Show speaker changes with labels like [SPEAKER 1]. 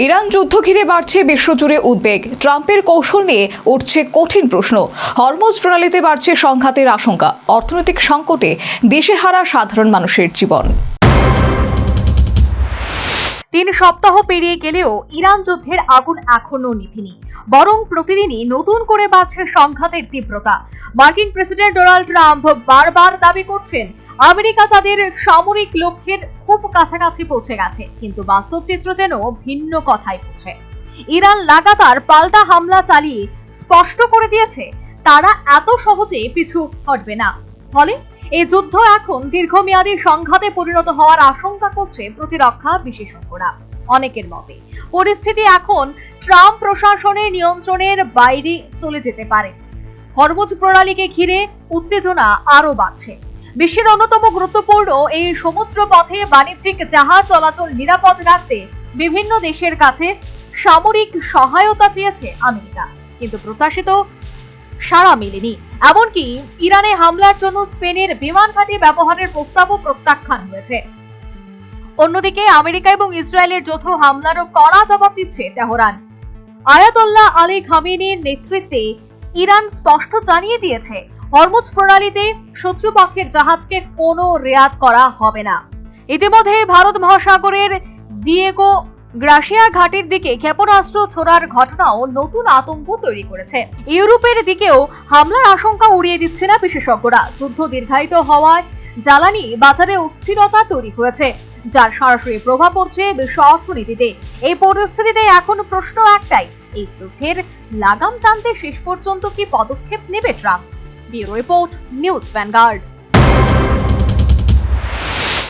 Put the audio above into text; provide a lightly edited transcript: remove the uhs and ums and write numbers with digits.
[SPEAKER 1] Iran যুদ্ধ ঘিরে বাড়ছে বিশ্বজুড়ে উদ্বেগ। ট্রাম্পের কৌশল নিয়ে উঠছে কঠিন প্রশ্ন। হরমুজ প্রণালীতে বাড়ছে সংঘাতের আশঙ্কা। অর্থনৈতিক সংকটে দিশেহারা সাধারণ মানুষের জীবন।
[SPEAKER 2] 3 সপ্তাহ পেরিয়ে গেলেও ইরান যুদ্ধের আগুন এখনো নিভেনি, বরং প্রতিদিনই নতুন করে বাড়ছে সংঘাতের তীব্রতা। মার্কিন প্রেসিডেন্ট ডোনাল্ড ট্রাম্প বারবার দাবি করছেন আমেরিকা তাদের সামরিক লক্ষ্যের খুব কাছাকাছি পৌঁছে গেছে, কিন্তু বাস্তব চিত্র যেন ভিন্ন কথাই বলছে। ইরান লাগাতার পাল্টা হামলা চালিয়ে স্পষ্ট করে দিয়েছে তারা এত সহজে পিছু হটবে না। ফলে এই যুদ্ধ এখন দীর্ঘমেয়াদী সংঘাতে পরিণত হওয়ার আশঙ্কা করছে প্রতিরক্ষা বিশেষজ্ঞরা। অনেকের মতে পরিস্থিতি এখন ট্রাম্প প্রশাসনের নিয়ন্ত্রণের বাইরে চলে যেতে পারে। হরমুজ প্রণালীকে ঘিরে উত্তেজনা আরো বাড়ছে। বিশ্বের অন্যতম গুরুত্বপূর্ণ এই সমুদ্র পথে বাণিজ্যিক জাহাজ চলাচল নিরাপদ রাখতে বিভিন্ন দেশের কাছে সামরিক সহায়তা চেয়েছে আমেরিকা, কিন্তু প্রত্যাশিত সাড়া মেলেনি। এমনকি ইরানে হামলার জন্য স্পেনের বিমান ঘাঁটি ব্যবহারের প্রস্তাবও প্রত্যাখ্যান হয়েছে। অন্যদিকে আমেরিকা এবং ইসরায়েলের যৌথ হামলারও কড়া জবাব দিচ্ছে তেহরান। আয়াতোল্লাহ আলী খামেনির নেতৃত্বে ইরান স্পষ্ট জানিয়ে দিয়েছে হরমুজ প্রণালীতে শত্রুপক্ষের জাহাজকে কোনো রেয়াত করা হবে না। ইতিমধ্যে ভারত মহাসাগরের দিয়েগো গ্রাসিয়া ঘাটির দিকে ক্ষেপণাস্ত্র ছোড়ার ঘটনাও নতুন আতঙ্ক তৈরি করেছে। ইউরোপের দিকেও হামলার আশঙ্কা উড়িয়ে দিচ্ছে না বিশেষজ্ঞরা। যুদ্ধ দীর্ঘায়িত হওয়ায় জ্বালানি বাজারে অস্থিরতা তৈরি হয়েছে, যার সরাসরি প্রভাব পড়ছে বিশ্ব অর্থনীতিতে। এই পরিস্থিতিতে এখন প্রশ্ন একটাই, এই যুদ্ধের লাগাম টানতে শেষ পর্যন্ত কি পদক্ষেপ নেবে Trump? Bureau report, news vanguard.